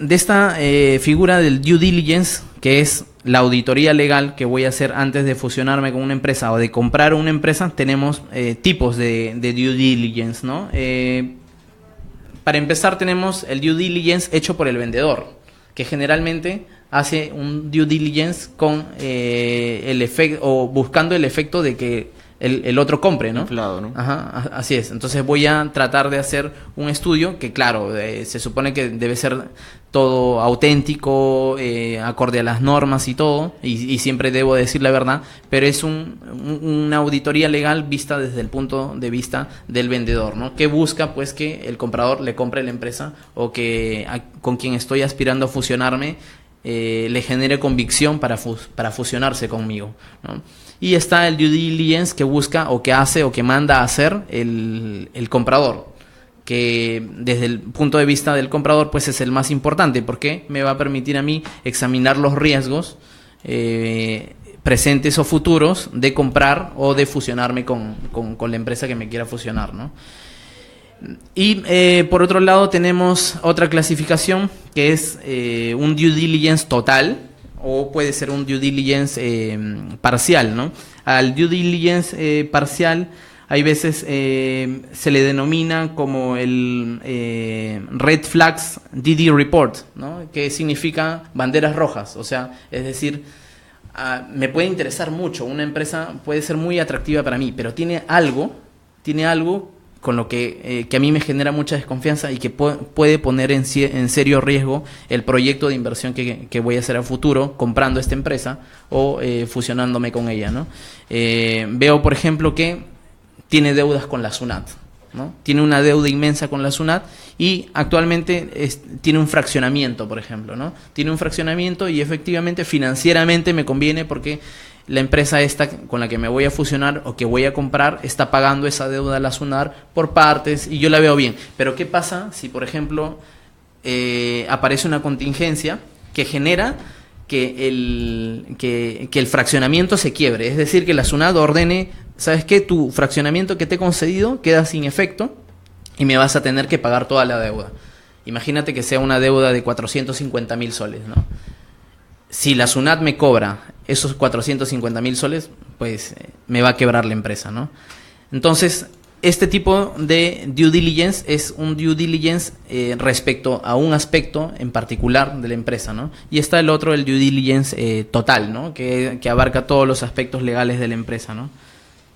esta figura del due diligence, que es la auditoría legal que voy a hacer antes de fusionarme con una empresa o de comprar una empresa. Tenemos tipos de due diligence, ¿no? Para empezar, tenemos el due diligence hecho por el vendedor, que generalmente hace un due diligence con el efecto, o buscando el efecto de que el otro compre, ¿no? Inflado, ¿no? Ajá, así es. Entonces voy a tratar de hacer un estudio que, claro, se supone que debe ser todo auténtico, acorde a las normas y todo, y siempre debo decir la verdad, pero es una auditoría legal vista desde el punto de vista del vendedor, ¿no? Que busca, pues, que el comprador le compre la empresa, o que con quien estoy aspirando a fusionarme le genere convicción para fusionarse conmigo, ¿no? Y está el due diligence que busca o que hace o que manda a hacer el comprador, que desde el punto de vista del comprador pues es el más importante, porque me va a permitir a mí examinar los riesgos presentes o futuros de comprar o de fusionarme con la empresa que me quiera fusionar, ¿no? Y por otro lado tenemos otra clasificación que es un due diligence total, o puede ser un due diligence parcial, ¿no? Al due diligence parcial hay veces se le denomina como el Red Flags DD Report, ¿no? Que significa banderas rojas, o sea, es decir, me puede interesar mucho, una empresa puede ser muy atractiva para mí, pero tiene algo con lo que a mí me genera mucha desconfianza y que puede poner en serio riesgo el proyecto de inversión que voy a hacer a futuro comprando esta empresa o fusionándome con ella, ¿no? Veo, por ejemplo, que tiene deudas con la SUNAT, ¿no? Tiene una deuda inmensa con la SUNAT y actualmente tiene un fraccionamiento, por ejemplo, ¿no? Tiene un fraccionamiento y efectivamente financieramente me conviene porque la empresa esta con la que me voy a fusionar o que voy a comprar está pagando esa deuda a la SUNAT por partes y yo la veo bien. Pero ¿qué pasa si, por ejemplo, aparece una contingencia que genera que el fraccionamiento se quiebre. Es decir, que la SUNAT ordene, ¿sabes qué? Tu fraccionamiento que te he concedido queda sin efecto y me vas a tener que pagar toda la deuda. Imagínate que sea una deuda de 450.000 soles, ¿no? Si la SUNAT me cobra esos 450.000 soles, pues me va a quebrar la empresa, ¿no? Entonces, este tipo de due diligence es un due diligence respecto a un aspecto en particular de la empresa, ¿no? Y está el otro, el due diligence total, ¿no? Que abarca todos los aspectos legales de la empresa, ¿no?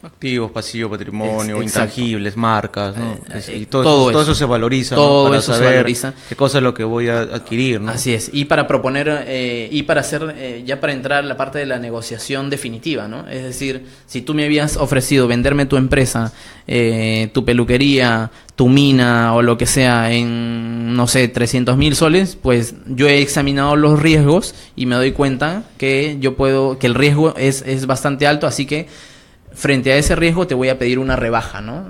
Activos, pasivo, patrimonio, Exacto. intangibles, marcas, ¿no? Y todo todo eso. eso se valoriza, Todo ¿no? Para eso se saber valoriza. qué cosa es lo que voy a adquirir, ¿no? Así es, y para proponer, y para hacer, ya para entrar a la parte de la negociación definitiva, ¿no? Es decir, si tú me habías ofrecido venderme tu empresa, tu peluquería, tu mina o lo que sea en, no sé, 300.000 soles, pues yo he examinado los riesgos y me doy cuenta que que el riesgo es bastante alto, así que frente a ese riesgo te voy a pedir una rebaja, ¿no?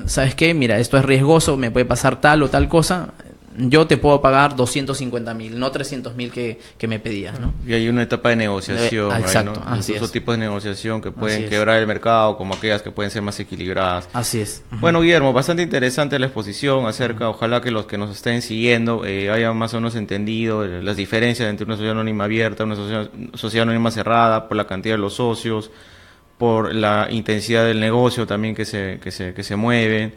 ¿Sabes qué? Mira, esto es riesgoso, me puede pasar tal o tal cosa. Yo te puedo pagar 250.000, no 300.000 que me pedías, ¿no? Y hay una etapa de negociación, exacto, ¿no? así Incluso es. tipos de negociación que pueden Así es. quebrar el mercado, como aquellas que pueden ser más equilibradas. Así es. Bueno, Guillermo, bastante interesante la exposición acerca, ojalá que los que nos estén siguiendo hayan más o menos entendido las diferencias entre una sociedad anónima abierta, una sociedad anónima cerrada, por la cantidad de los socios, por la intensidad del negocio también que se mueven,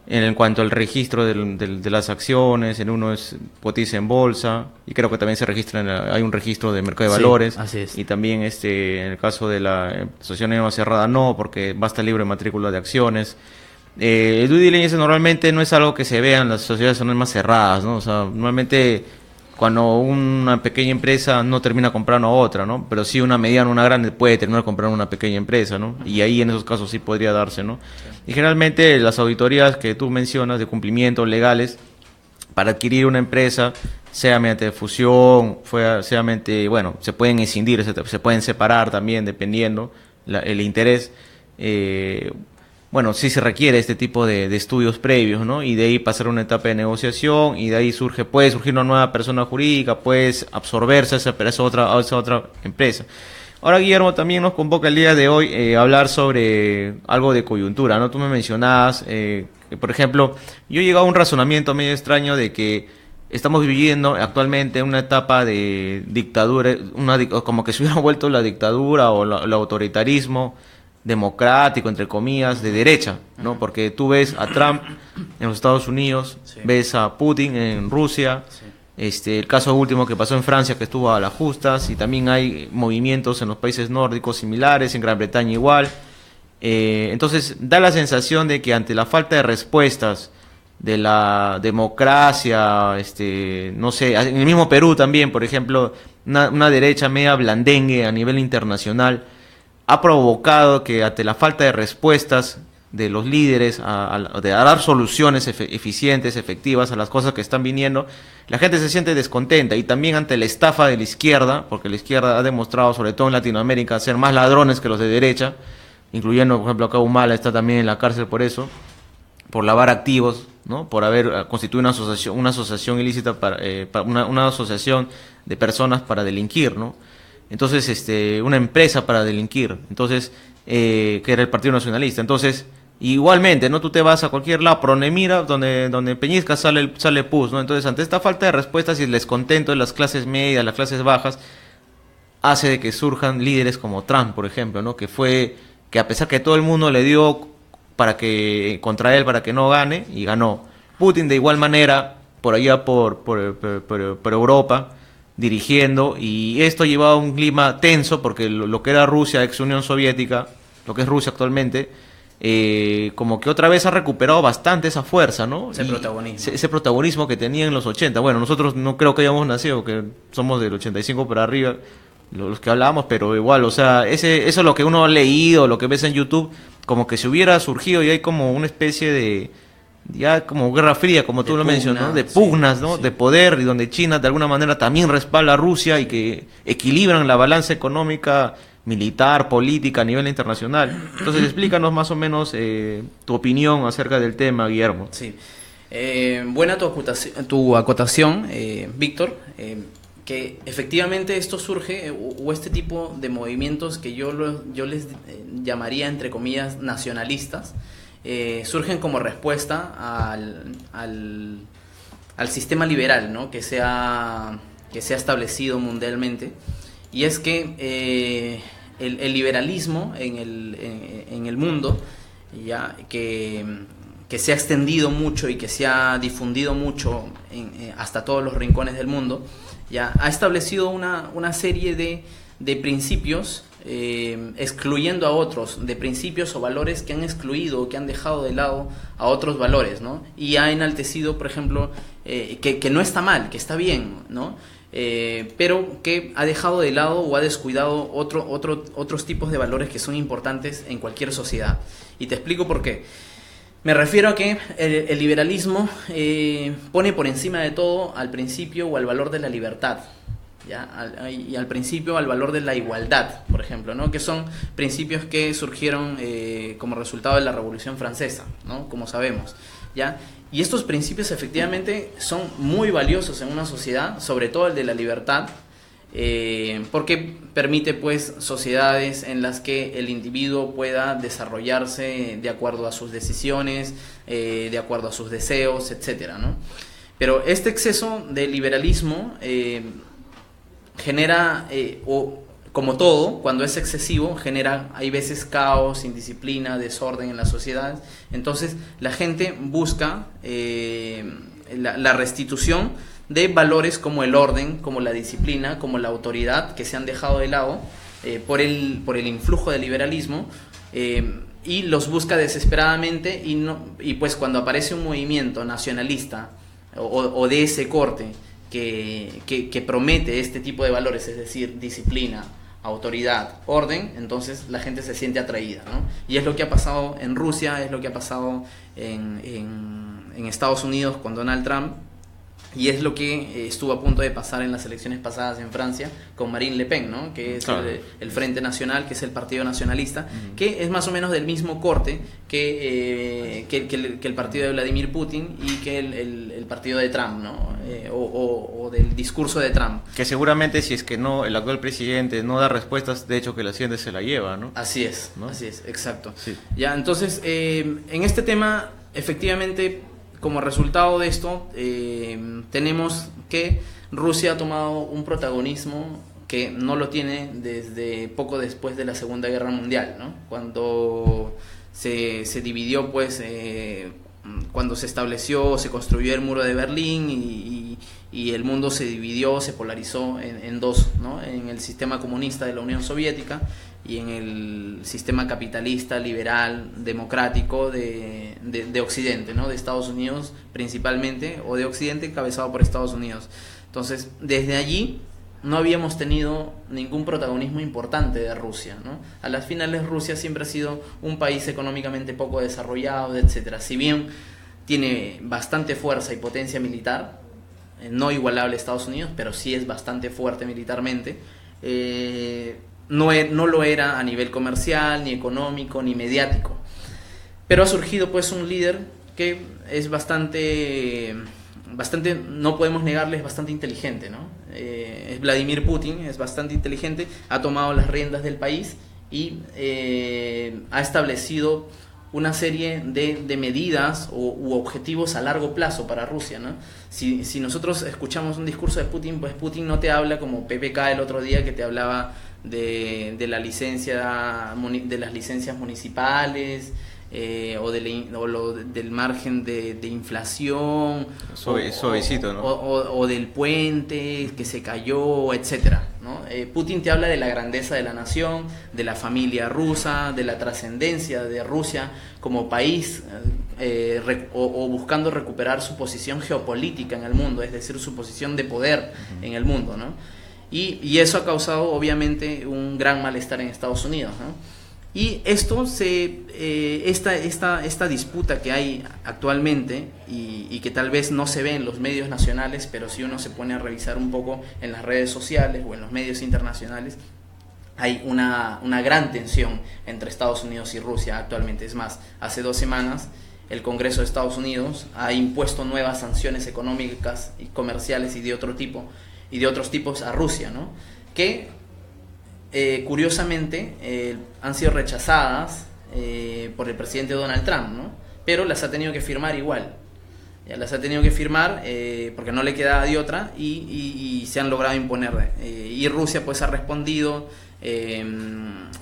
en cuanto al registro de las acciones, en uno cotiza en bolsa, y creo que también se registra, hay un registro de mercado de Sí, valores, así es. y también en el caso de la sociedad anónima cerrada no, porque basta libre matrícula de acciones. El due diligence normalmente no es algo que se vea en las sociedades anónimas cerradas, ¿no? O sea, normalmente cuando una pequeña empresa no termina comprando a otra, ¿no? Pero sí una mediana, una grande puede terminar comprando una pequeña empresa, ¿no? Y ahí en esos casos sí podría darse, ¿no? Y generalmente las auditorías que tú mencionas de cumplimiento legales para adquirir una empresa, sea mediante fusión, sea mediante, bueno, se pueden escindir, se pueden separar también dependiendo el interés. Bueno, sí se requiere este tipo de estudios previos, ¿no? Y de ahí pasar a una etapa de negociación, y de ahí puede surgir una nueva persona jurídica, puedes absorberse a esa otra empresa. Ahora, Guillermo, también nos convoca el día de hoy a hablar sobre algo de coyuntura, ¿no? Tú me mencionabas, que, por ejemplo, yo he llegado a un razonamiento medio extraño de que estamos viviendo actualmente una etapa de dictadura, como que se hubiera vuelto la dictadura o el autoritarismo democrático, entre comillas, de derecha, ¿no? Porque tú ves a Trump en los Estados Unidos, Sí. ves a Putin en Rusia, Sí. el caso último que pasó en Francia, que estuvo a las justas, y también hay movimientos en los países nórdicos similares, en Gran Bretaña igual. Entonces da la sensación de que ante la falta de respuestas de la democracia, no sé, en el mismo Perú también, por ejemplo, una derecha media blandengue a nivel internacional, ha provocado que ante la falta de respuestas de los líderes de dar soluciones eficientes, efectivas a las cosas que están viniendo, la gente se siente descontenta, y también ante la estafa de la izquierda, porque la izquierda ha demostrado, sobre todo en Latinoamérica, ser más ladrones que los de derecha, incluyendo, por ejemplo, acá Humala está también en la cárcel por eso, por lavar activos, ¿no? Por haber constituido una asociación ilícita, una asociación de personas para delinquir, ¿no? Entonces, una empresa para delinquir, entonces, que era el Partido Nacionalista. Entonces, igualmente, ¿no? Tú te vas a cualquier lado, Pronemira, donde Peñisca sale PUS, ¿no? Entonces, ante esta falta de respuestas y el descontento de las clases medias, las clases bajas, hace de que surjan líderes como Trump, por ejemplo, ¿no? Que a pesar que todo el mundo le dio contra él para que no gane, y ganó. Putin de igual manera, por allá por Europa, dirigiendo, y esto llevaba a un clima tenso, porque lo que era Rusia, ex Unión Soviética, lo que es Rusia actualmente, como que otra vez ha recuperado bastante esa fuerza, ¿no? Ese protagonismo que tenía en los 80. Bueno, nosotros no creo que hayamos nacido, que somos del 85 para arriba, los que hablábamos, pero igual, o sea, eso es lo que uno ha leído, lo que ves en YouTube, como que si hubiera surgido, y hay como una especie de, ya como guerra fría, como tú lo mencionas, ¿no? De pugnas, ¿no? Sí. De poder, y donde China de alguna manera también respalda a Rusia, y que equilibran la balanza económica, militar, política a nivel internacional. Entonces, explícanos más o menos tu opinión acerca del tema, Guillermo. Sí. Buena tu acotación, Víctor. que efectivamente esto surge, o este tipo de movimientos que yo les llamaría, entre comillas, nacionalistas, surgen como respuesta al sistema liberal, ¿no? que se ha establecido mundialmente. Y es que el liberalismo en el mundo, ya que se ha extendido mucho y que se ha difundido mucho hasta todos los rincones del mundo, ya ha establecido una serie de principios, excluyendo a otros, de principios o valores que han excluido o que han dejado de lado a otros valores, ¿no? Y ha enaltecido, por ejemplo, que no está mal, que está bien, ¿no? Pero que ha dejado de lado o ha descuidado otros tipos de valores que son importantes en cualquier sociedad. Y te explico por qué. Me refiero a que el liberalismo pone por encima de todo al principio o al valor de la libertad, ¿ya? Y al principio al valor de la igualdad, por ejemplo, ¿no? Que son principios que surgieron como resultado de la Revolución Francesa, ¿no? Como sabemos, ¿ya? Y estos principios efectivamente son muy valiosos en una sociedad, sobre todo el de la libertad, porque permite pues sociedades en las que el individuo pueda desarrollarse de acuerdo a sus decisiones, de acuerdo a sus deseos, etcétera, ¿no? Pero este exceso de liberalismo genera, como todo, cuando es excesivo, genera, hay veces, caos, indisciplina, desorden en las sociedades. Entonces la gente busca la restitución de valores como el orden, como la disciplina, como la autoridad, que se han dejado de lado por el influjo del liberalismo, y los busca desesperadamente, y pues cuando aparece un movimiento nacionalista o de ese corte que promete este tipo de valores, es decir, disciplina, autoridad, orden, entonces la gente se siente atraída, ¿no? Y es lo que ha pasado en Rusia, es lo que ha pasado en Estados Unidos con Donald Trump, y es lo que estuvo a punto de pasar en las elecciones pasadas en Francia con Marine Le Pen, ¿no? Que es claro, el Frente Nacional, que es el partido nacionalista, que es más o menos del mismo corte que el partido de Vladimir Putin y que el partido de Trump, ¿no? O del discurso de Trump. Que seguramente si es que no, el actual presidente no da respuestas, de hecho que la siguiente se la lleva, ¿no? Así es, ¿no? Así es, exacto. Sí. Ya, entonces, en este tema, efectivamente, como resultado de esto, tenemos que Rusia ha tomado un protagonismo que no lo tiene desde poco después de la Segunda Guerra Mundial, ¿no? Cuando se dividió, pues, cuando se estableció, se construyó el muro de Berlín y el mundo se dividió, se polarizó en dos, ¿no? En el sistema comunista de la Unión Soviética y en el sistema capitalista, liberal, democrático de Occidente, ¿no? De Estados Unidos principalmente, o de Occidente encabezado por Estados Unidos. Entonces, desde allí no habíamos tenido ningún protagonismo importante de Rusia, ¿no? A las finales, Rusia siempre ha sido un país económicamente poco desarrollado, etcétera. Si bien tiene bastante fuerza y potencia militar, no igualable a Estados Unidos, pero sí es bastante fuerte militarmente, no lo era a nivel comercial, ni económico, ni mediático. Pero ha surgido pues un líder que es bastante, no podemos negarle, es bastante inteligente, ¿no? Es Vladimir Putin, es bastante inteligente, ha tomado las riendas del país y ha establecido una serie de medidas u objetivos a largo plazo para Rusia, ¿no? Si nosotros escuchamos un discurso de Putin, pues Putin no te habla como PPK el otro día, que te hablaba de las licencias municipales, o del margen de inflación, suavecito, ¿no? o del puente que se cayó, etcétera, ¿no? Putin te habla de la grandeza de la nación, de la familia rusa, de la trascendencia de Rusia como país, o buscando recuperar su posición geopolítica en el mundo, es decir, su posición de poder en el mundo, ¿no? Y eso ha causado obviamente un gran malestar en Estados Unidos, ¿no? Y esto esta disputa que hay actualmente y que tal vez no se ve en los medios nacionales, pero si uno se pone a revisar un poco en las redes sociales o en los medios internacionales, hay una gran tensión entre Estados Unidos y Rusia actualmente. Es más, hace 2 semanas el Congreso de Estados Unidos ha impuesto nuevas sanciones económicas y comerciales y de otro tipo y de otros tipos a Rusia, ¿no? Que curiosamente han sido rechazadas por el presidente Donald Trump, ¿no? Pero las ha tenido que firmar igual. Ya las ha tenido que firmar porque no le quedaba de otra y se han logrado imponer. Y Rusia pues ha respondido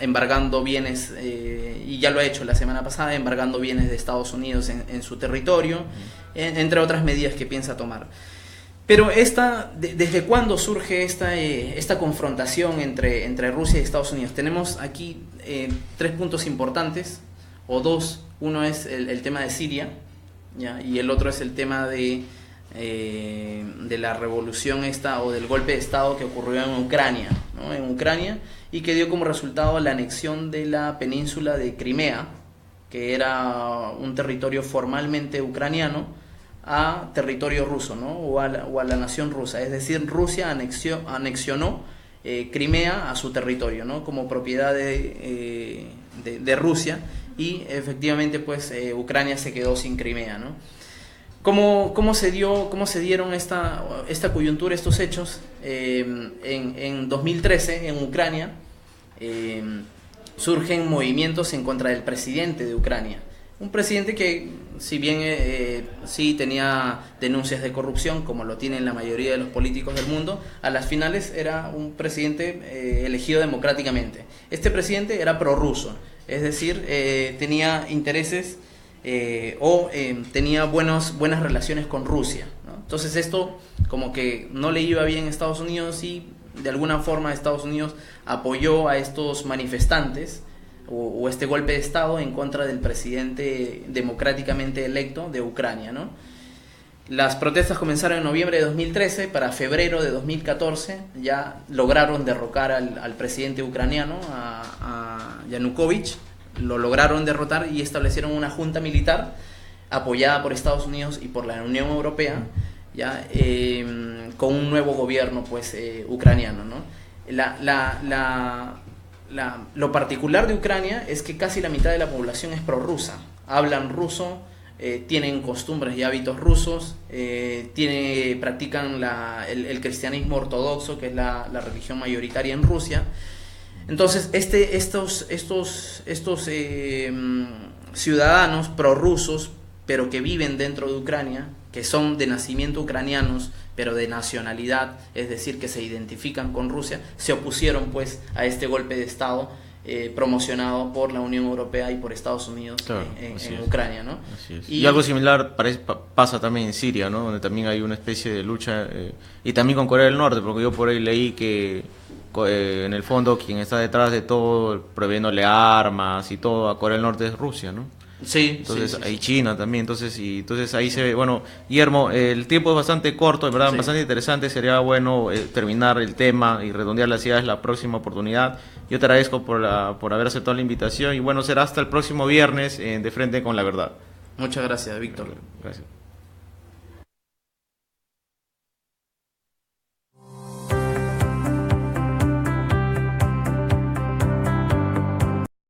embargando bienes, y ya lo ha hecho la semana pasada, embargando bienes de Estados Unidos en su territorio, entre otras medidas que piensa tomar. Pero ¿desde cuándo surge esta confrontación entre Rusia y Estados Unidos? Tenemos aquí 3 puntos importantes, o 2. Uno es el tema de Siria, ¿ya? Y el otro es el tema de la revolución o del golpe de Estado que ocurrió en Ucrania, ¿no? En Ucrania, y que dio como resultado la anexión de la península de Crimea, que era un territorio formalmente ucraniano, a territorio ruso, ¿no? o a la nación rusa. Es decir, Rusia anexionó Crimea a su territorio, ¿no? Como propiedad de Rusia, y efectivamente pues Ucrania se quedó sin Crimea, ¿no? ¿Cómo se dieron esta coyuntura, estos hechos? En 2013 en Ucrania surgen movimientos en contra del presidente de Ucrania. Un presidente que, si bien sí tenía denuncias de corrupción, como lo tienen la mayoría de los políticos del mundo, a las finales era un presidente elegido democráticamente. Este presidente era prorruso, es decir, tenía intereses tenía buenas relaciones con Rusia, ¿no? Entonces esto como que no le iba bien a Estados Unidos, y de alguna forma Estados Unidos apoyó a estos manifestantes o este golpe de Estado en contra del presidente democráticamente electo de Ucrania, ¿no? Las protestas comenzaron en noviembre de 2013, para febrero de 2014 ya lograron derrocar al presidente ucraniano, a Yanukovych. Lo lograron derrotar y establecieron una junta militar apoyada por Estados Unidos y por la Unión Europea, ya con un nuevo gobierno pues ucraniano, ¿no? Lo particular de Ucrania es que casi la mitad de la población es prorrusa, hablan ruso, tienen costumbres y hábitos rusos, practican el cristianismo ortodoxo, que es la religión mayoritaria en Rusia. Entonces estos ciudadanos prorrusos, pero que viven dentro de Ucrania, que son de nacimiento ucranianos, pero de nacionalidad, es decir, que se identifican con Rusia, se opusieron pues a este golpe de Estado promocionado por la Unión Europea y por Estados Unidos, claro, en Ucrania, ¿no? Así es. Y algo similar pasa también en Siria, ¿no? Donde también hay una especie de lucha, y también con Corea del Norte, porque yo por ahí leí que en el fondo quien está detrás de todo, prohibiéndole armas y todo a Corea del Norte, es Rusia, ¿no? Sí. Entonces sí. hay China también, entonces ahí se ve. Bueno, Guillermo, el tiempo es bastante corto, de verdad, sí, bastante interesante. Sería bueno terminar el tema y redondear las ideas la próxima oportunidad. Yo te agradezco por haber aceptado la invitación, y bueno, será hasta el próximo viernes en De Frente con la Verdad. Muchas gracias, Víctor. Gracias.